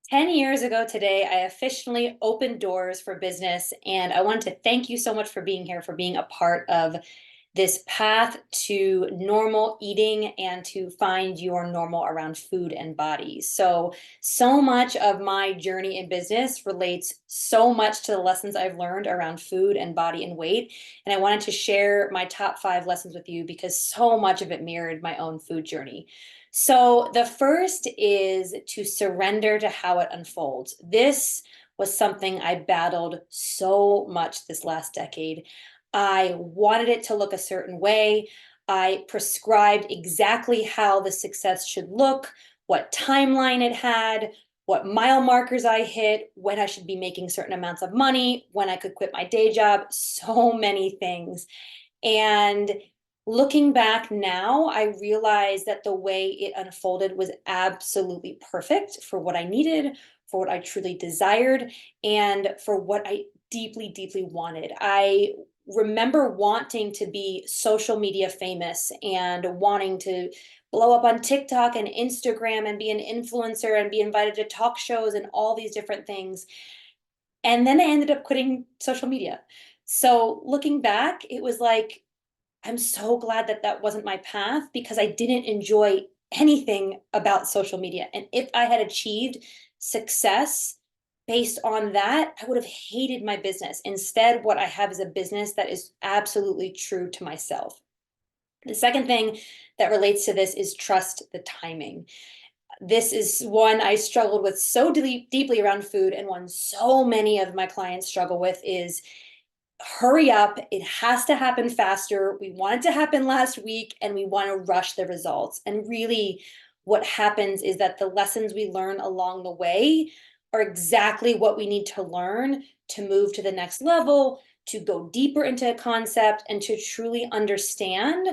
10 years ago today, I officially opened doors for business. And I wanted to thank you so much for being here, for being a part of this path to normal eating and to find your normal around food and body. So much of my journey in business relates so much to the lessons I've learned around food and body and weight. And I wanted to share my top 5 lessons with you because so much of it mirrored my own food journey. So the first is to surrender to how it unfolds. This was something I battled so much this last decade. I wanted it to look a certain way. I prescribed exactly how the success should look, what timeline it had, what mile markers I hit, when I should be making certain amounts of money, when I could quit my day job, so many things. And looking back now, I realized that the way it unfolded was absolutely perfect for what I needed, for what I truly desired, and for what I deeply, deeply wanted. I remember wanting to be social media famous and wanting to blow up on TikTok and Instagram and be an influencer and be invited to talk shows and all these different things. And then I ended up quitting social media. So looking back, it was like, I'm so glad that that wasn't my path because I didn't enjoy anything about social media. And if I had achieved success based on that, I would have hated my business. Instead, what I have is a business that is absolutely true to myself. The second thing that relates to this is trust the timing. This is one I struggled with so deeply around food, and one so many of my clients struggle with is hurry up. It has to happen faster. We want it to happen last week and we want to rush the results. And really, what happens is that the lessons we learn along the way are exactly what we need to learn to move to the next level, to go deeper into a concept, and to truly understand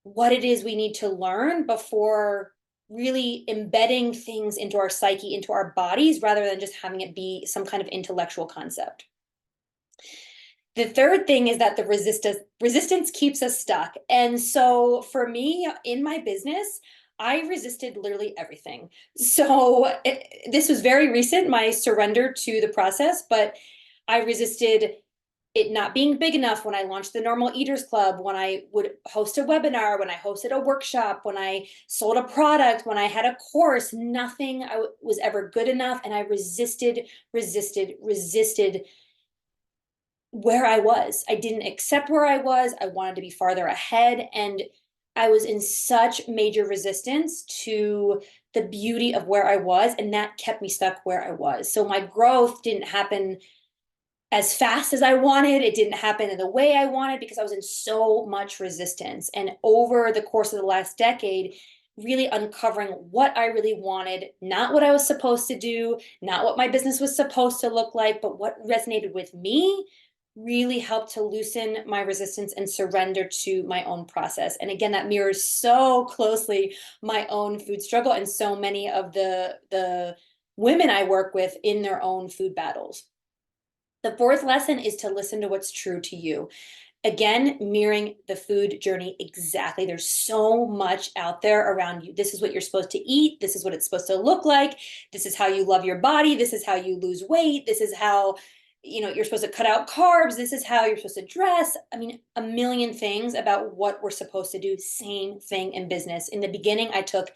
what it is we need to learn before really embedding things into our psyche, into our bodies, rather than just having it be some kind of intellectual concept. The third thing is that the resistance keeps us stuck. And so for me in my business, I resisted literally everything. This was very recent, my surrender to the process, but I resisted it not being big enough when I launched the Normal Eaters Club, when I would host a webinar, when I hosted a workshop, when I sold a product, when I had a course. Nothing was ever good enough. And I resisted where I was. I didn't accept where I was. I wanted to be farther ahead. And I was in such major resistance to the beauty of where I was. And that kept me stuck where I was. So my growth didn't happen as fast as I wanted. It didn't happen in the way I wanted because I was in so much resistance. And over the course of the last decade, really uncovering what I really wanted, not what I was supposed to do, not what my business was supposed to look like, but what resonated with me really helped to loosen my resistance and surrender to my own process. And again, that mirrors so closely my own food struggle and so many of the women I work with in their own food battles. The fourth lesson is to listen to what's true to you. Again, mirroring the food journey exactly. There's so much out there around you. This is what you're supposed to eat. This is what it's supposed to look like. This is how you love your body. This is how you lose weight. This is how, you're supposed to cut out carbs. This is how you're supposed to dress. I mean, a million things about what we're supposed to do. Same thing in business. In the beginning, I took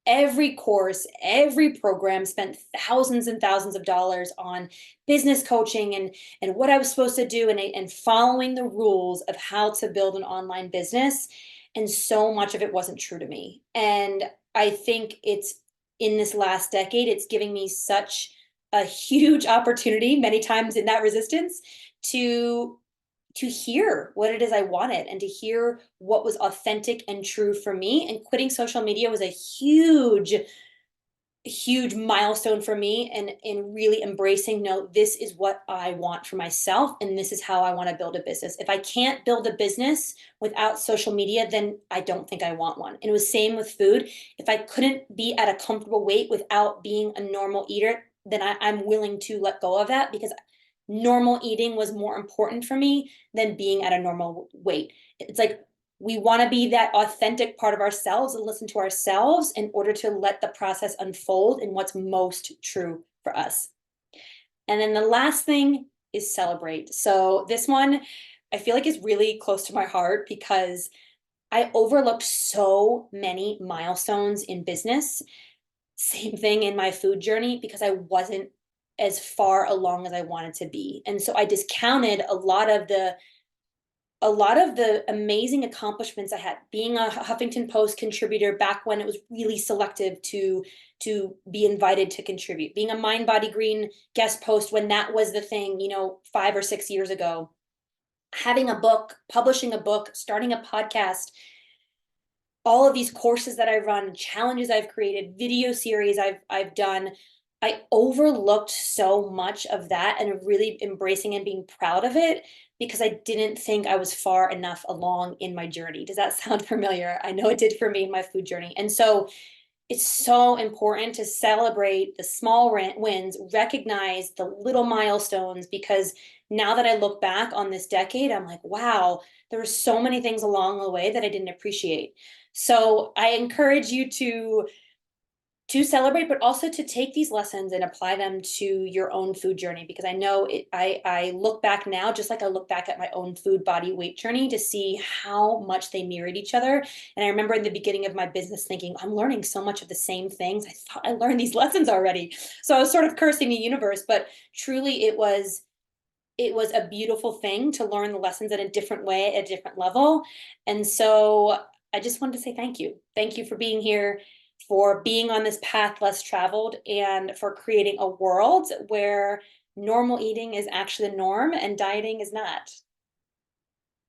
every course, every program, spent thousands and thousands of dollars on business coaching and what I was supposed to do and following the rules of how to build an online business. And so much of it wasn't true to me. And I think it's in this last decade, it's giving me such a huge opportunity many times in that resistance to hear what it is I wanted and to hear what was authentic and true for me. And quitting social media was a huge milestone for me and in really embracing, no, this is what I want for myself and this is how I want to build a business. If I can't build a business without social media, then I don't think I want one. And it was same with food. If I couldn't be at a comfortable weight without being a normal eater, then I'm willing to let go of that because normal eating was more important for me than being at a normal weight. It's like we want to be that authentic part of ourselves and listen to ourselves in order to let the process unfold in what's most true for us. And then the last thing is celebrate. So this one I feel like is really close to my heart because I overlooked so many milestones in business. Same thing in my food journey because I wasn't as far along as I wanted to be. And so I discounted a lot of the amazing accomplishments I had being a Huffington Post contributor back when it was really selective to be invited to contribute, being a Mind Body Green guest post when that was the thing, 5 or 6 years ago, having a book, publishing a book, starting a podcast, all of these courses that I run, challenges I've created, video series I've done. I overlooked so much of that and really embracing and being proud of it because I didn't think I was far enough along in my journey. Does that sound familiar? I know it did for me in my food journey. And so it's so important to celebrate the small wins, recognize the little milestones, because now that I look back on this decade, I'm like, wow, there were so many things along the way that I didn't appreciate. So I encourage you to celebrate, but also to take these lessons and apply them to your own food journey, because I know I look back now, just like I look back at my own food body weight journey to see how much they mirrored each other. And I remember in the beginning of my business thinking, I'm learning so much of the same things. I thought I learned these lessons already. So I was sort of cursing the universe, but truly it was a beautiful thing to learn the lessons in a different way, at a different level. And so I just wanted to say thank you. Thank you for being here, for being on this path less traveled, and for creating a world where normal eating is actually the norm and dieting is not.